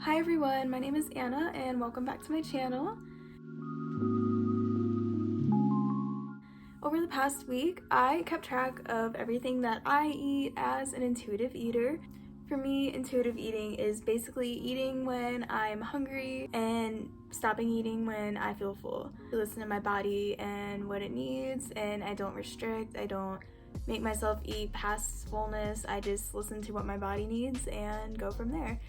Hi everyone, my name is Anna and welcome back to my channel. Over the past week, I kept track of everything that I eat as an intuitive eater. For me, intuitive eating is basically eating when I'm hungry and stopping eating when I feel full. I listen to my body and what it needs, and I don't restrict, I don't make myself eat past fullness. I just listen to what my body needs and go from there.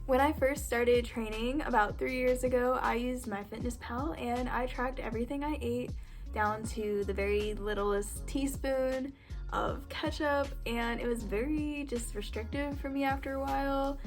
When I first started training about 3 years ago, I used MyFitnessPal and I tracked everything I ate down to the very littlest teaspoon of ketchup, and it was very just restrictive for me after a while.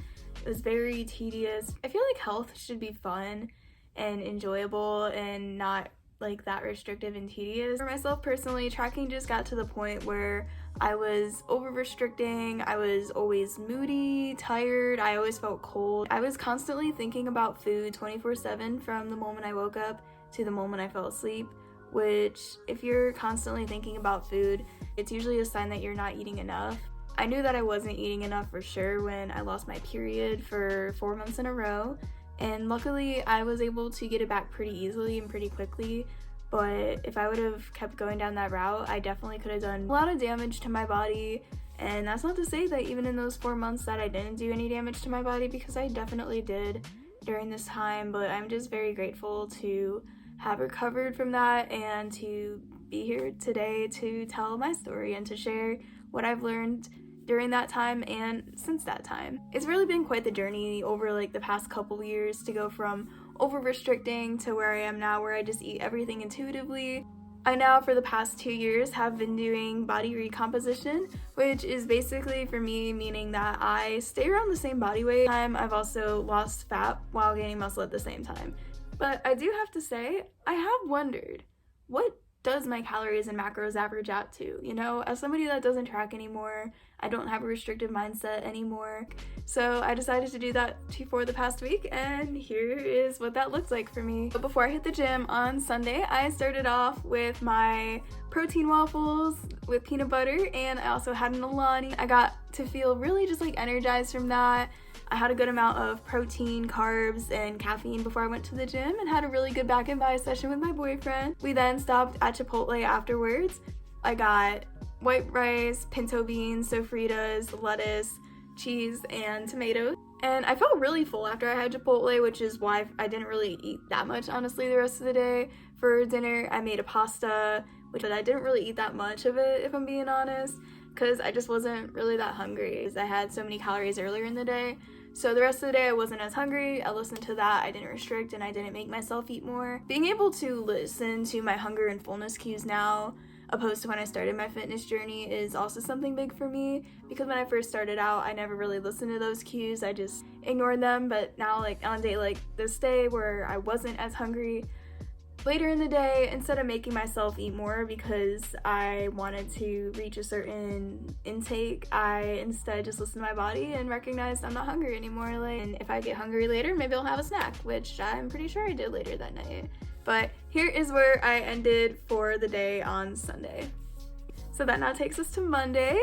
It was very tedious. I feel like health should be fun and enjoyable and not like that restrictive and tedious. For myself personally, tracking just got to the point where I was over restricting. I was always moody, tired, I always felt cold. I was constantly thinking about food 24/7 from the moment I woke up to the moment I fell asleep, which if you're constantly thinking about food, it's usually a sign that you're not eating enough. I knew that I wasn't eating enough for sure when I lost my period for 4 months in a row. And luckily, I was able to get it back pretty easily and pretty quickly, but if I would have kept going down that route, I definitely could have done a lot of damage to my body. And that's not to say that even in those 4 months that I didn't do any damage to my body, because I definitely did during this time, but I'm just very grateful to have recovered from that and to be here today to tell my story and to share what I've learned during that time and since that time. It's really been quite the journey over like the past couple years to go from over restricting to where I am now, where I just eat everything intuitively. I now for the past 2 years have been doing body recomposition, which is basically for me meaning that I stay around the same body weight. I've also lost fat while gaining muscle at the same time. But I do have to say, I have wondered, what does my calories and macros average out to? You know, as somebody that doesn't track anymore, I don't have a restrictive mindset anymore. So I decided to do that for the past week, and here is what that looks like for me. But before I hit the gym on Sunday, I started off with my protein waffles with peanut butter, and I also had an Alani. I got to feel really just like energized from that. I had a good amount of protein, carbs, and caffeine before I went to the gym and had a really good back and body session with my boyfriend. We then stopped at Chipotle afterwards. I got white rice, pinto beans, sofritas, lettuce, cheese, and tomatoes. And I felt really full after I had Chipotle, which is why I didn't really eat that much, honestly, the rest of the day. For dinner, I made a pasta, which I didn't really eat that much of it, if I'm being honest, because I just wasn't really that hungry. I had so many calories earlier in the day. So the rest of the day I wasn't as hungry. I listened to that, I didn't restrict, and I didn't make myself eat more. Being able to listen to my hunger and fullness cues now, opposed to when I started my fitness journey, is also something big for me, because when I first started out, I never really listened to those cues. I just ignored them. But now, like on a day like this day where I wasn't as hungry, later in the day, instead of making myself eat more because I wanted to reach a certain intake, I instead just listened to my body and recognized I'm not hungry anymore. And if I get hungry later, maybe I'll have a snack, which I'm pretty sure I did later that night. But here is where I ended for the day on Sunday. So that now takes us to Monday.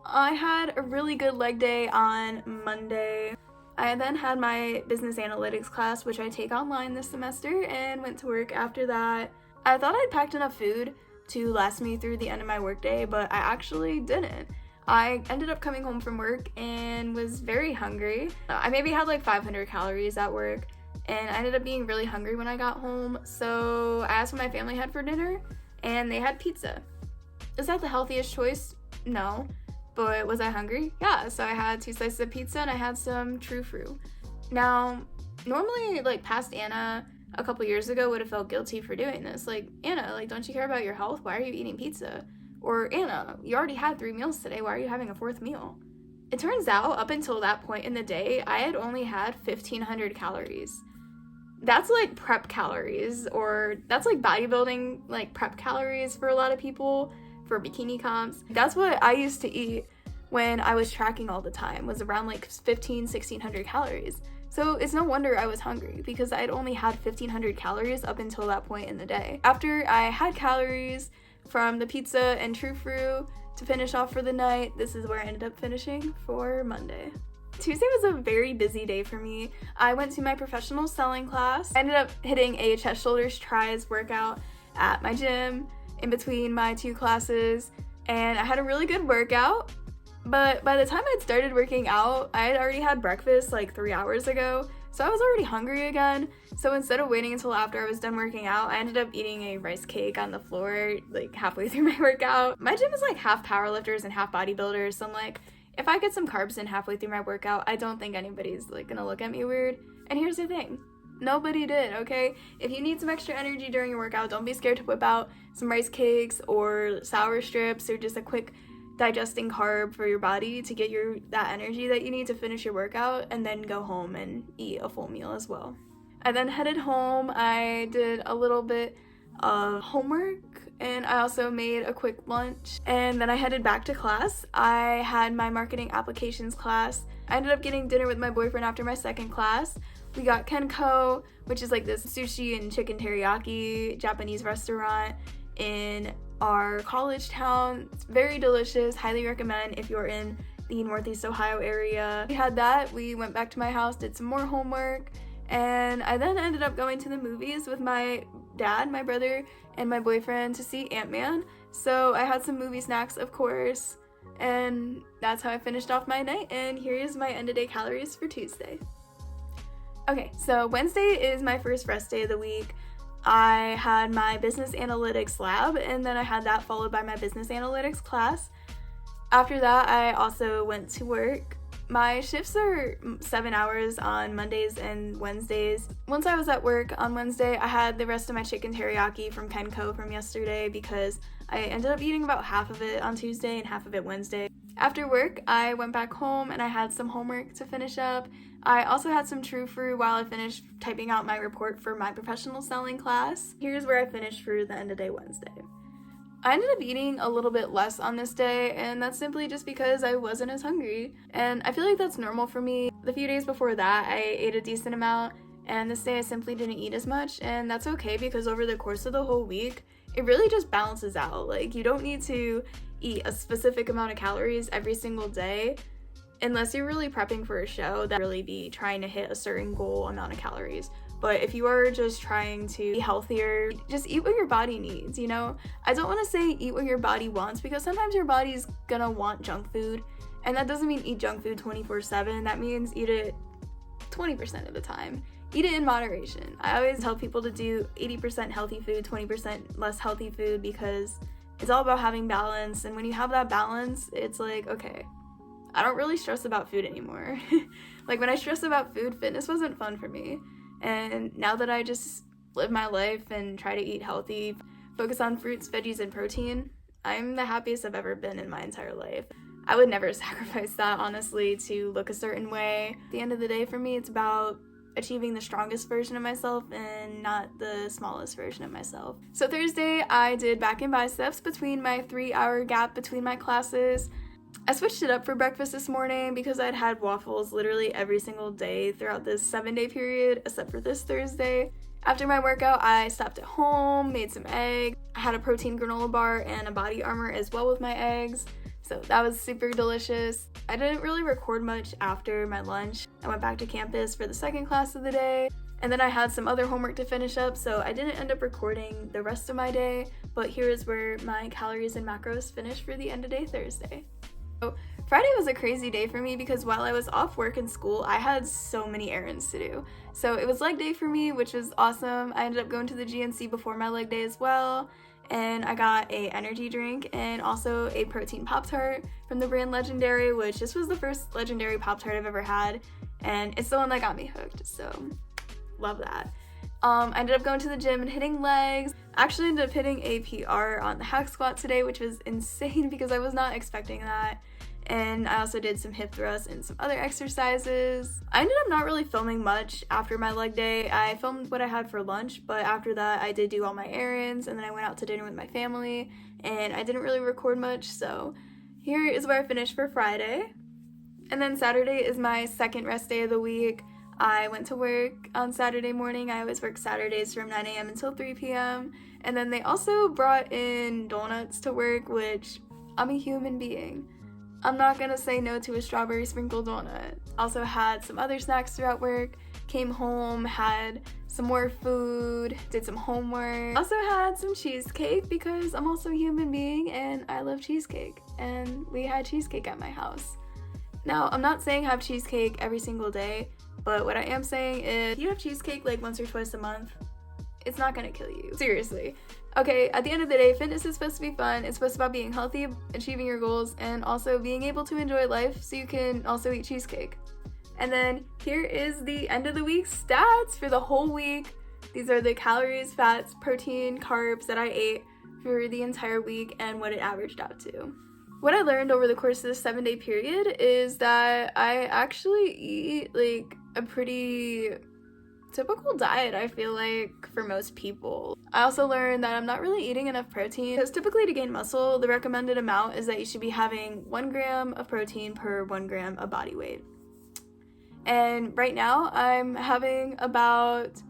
I had a really good leg day on Monday. I then had my business analytics class, which I take online this semester, and went to work after that. I thought I'd packed enough food to last me through the end of my workday, but I actually didn't. I ended up coming home from work and was very hungry. I maybe had like 500 calories at work, and I ended up being really hungry when I got home. So I asked what my family had for dinner, and they had pizza. Is that the healthiest choice? No. But was I hungry? Yeah, so I had 2 slices of pizza and I had some true fruit. Now, normally, like past Anna a couple years ago would have felt guilty for doing this. Like, Anna, like, don't you care about your health? Why are you eating pizza? Or, Anna, you already had 3 meals today. Why are you having a 4th meal? It turns out, up until that point in the day, I had only had 1,500 calories. That's like prep calories, or that's like bodybuilding, like prep calories for a lot of people. For bikini comps. That's what I used to eat when I was tracking all the time, was around like 1,600 calories. So it's no wonder I was hungry, because I'd only had 1,500 calories up until that point in the day. After I had calories from the pizza and true fruit to finish off for the night, this is where I ended up finishing for Monday. Tuesday was a very busy day for me. I went to my professional selling class. I ended up hitting a chest, shoulders, tries workout at my gym in between my 2 classes, and I had a really good workout. But by the time I'd started working out, I had already had breakfast like 3 hours ago, so I was already hungry again. So instead of waiting until after I was done working out, I ended up eating a rice cake on the floor like halfway through my workout. My gym is like half powerlifters and half bodybuilders, so I'm like, if I get some carbs in halfway through my workout, I don't think anybody's like gonna look at me weird. And here's the thing, nobody did, okay? If you need some extra energy during your workout, don't be scared to whip out some rice cakes or sour strips or just a quick digesting carb for your body to get that energy that you need to finish your workout, and then go home and eat a full meal as well. I then headed home. I did a little bit of homework, and I also made a quick lunch, and then I headed back to class. I had my marketing applications class. I ended up getting dinner with my boyfriend after my second class. We got Kenko, which is like this sushi and chicken teriyaki Japanese restaurant in our college town. It's very delicious, highly recommend if you're in the Northeast Ohio area. We had that, we went back to my house, did some more homework, and I then ended up going to the movies with my dad, my brother, and my boyfriend to see Ant-Man. So I had some movie snacks, of course, and that's how I finished off my night, and here is my end-of-day calories for Tuesday. Okay, so Wednesday is my first rest day of the week. I had my business analytics lab, and then I had that followed by my business analytics class. After that, I also went to work. My shifts are 7 hours on Mondays and Wednesdays. Once I was at work on Wednesday, I had the rest of my chicken teriyaki from Kenko from yesterday because I ended up eating about half of it on Tuesday and half of it Wednesday. After work, I went back home and I had some homework to finish up. I also had some true fruit while I finished typing out my report for my professional selling class. Here's where I finished for the end of day Wednesday. I ended up eating a little bit less on this day, and that's simply just because I wasn't as hungry. And I feel like that's normal for me. The few days before that, I ate a decent amount, and this day I simply didn't eat as much, and that's okay because over the course of the whole week, it really just balances out. Like, you don't need to eat a specific amount of calories every single day unless you're really prepping for a show that really be trying to hit a certain goal amount of calories. But if you are just trying to be healthier, just eat what your body needs, you know? I don't want to say eat what your body wants because sometimes your body's gonna want junk food, and that doesn't mean eat junk food 24/7. That means eat it 20% of the time. Eat it in moderation. I always tell people to do 80% healthy food, 20% less healthy food because it's all about having balance, and when you have that balance, it's like, okay, I don't really stress about food anymore. Like, when I stressed about food, fitness wasn't fun for me. And now that I just live my life and try to eat healthy, focus on fruits, veggies, and protein, I'm the happiest I've ever been in my entire life. I would never sacrifice that, honestly, to look a certain way. At the end of the day, for me, it's about achieving the strongest version of myself and not the smallest version of myself. So Thursday, I did back and biceps between my 3-hour gap between my classes. I switched it up for breakfast this morning because I'd had waffles literally every single day throughout this 7-day period, except for this Thursday. After my workout, I stopped at home, made some eggs. I had a protein granola bar and a body armor as well with my eggs, so that was super delicious. I didn't really record much after my lunch. I went back to campus for the second class of the day, and then I had some other homework to finish up, so I didn't end up recording the rest of my day, but here is where my calories and macros finished for the end of day Thursday. So Friday was a crazy day for me because while I was off work and school, I had so many errands to do. So it was leg day for me, which was awesome. I ended up going to the GNC before my leg day as well, and I got a energy drink and also a protein Pop-Tart from the brand Legendary, which this was the first Legendary Pop-Tart I've ever had, and it's the one that got me hooked, so love that. I ended up going to the gym and hitting legs. I actually ended up hitting a PR on the hack squat today, which was insane because I was not expecting that. And I also did some hip thrusts and some other exercises. I ended up not really filming much after my leg day. I filmed what I had for lunch, but after that I did do all my errands, and then I went out to dinner with my family, and I didn't really record much, so here is where I finished for Friday. And then Saturday is my second rest day of the week. I went to work on Saturday morning. I always work Saturdays from 9 a.m. until 3 p.m. And then they also brought in donuts to work, which I'm a human being. I'm not gonna say no to a strawberry sprinkle donut. Also had some other snacks throughout work, came home, had some more food, did some homework. Also had some cheesecake because I'm also a human being and I love cheesecake, and we had cheesecake at my house. Now, I'm not saying have cheesecake every single day, but what I am saying is if you have cheesecake like once or twice a month, it's not gonna kill you. Seriously. Okay, at the end of the day, fitness is supposed to be fun. It's supposed to be about being healthy, achieving your goals, and also being able to enjoy life so you can also eat cheesecake. And then here is the end of the week stats for the whole week. These are the calories, fats, protein, carbs that I ate for the entire week and what it averaged out to. What I learned over the course of this 7-day period is that I actually eat like a pretty typical diet, I feel like, for most people. I also learned that I'm not really eating enough protein because typically to gain muscle, the recommended amount is that you should be having 1 gram of protein per 1 gram of body weight. And right now I'm having about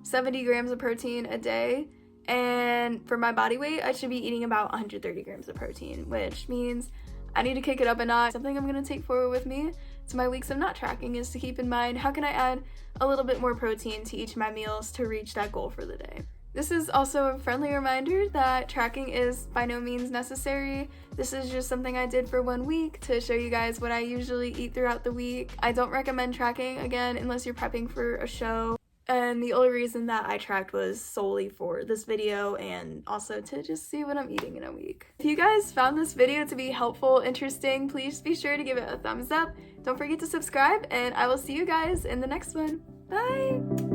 70 grams of protein a day, and for my body weight I should be eating about 130 grams of protein, which means I need to kick it up a notch. Something I'm going to take forward with me to my weeks of not tracking is to keep in mind how can I add a little bit more protein to each of my meals to reach that goal for the day. This is also a friendly reminder that tracking is by no means necessary. This is just something I did for 1 week to show you guys what I usually eat throughout the week. I don't recommend tracking, again, unless you're prepping for a show. And the only reason that I tracked was solely for this video and also to just see what I'm eating in a week. If you guys found this video to be helpful, interesting, please be sure to give it a thumbs up. Don't forget to subscribe, and I will see you guys in the next one. Bye!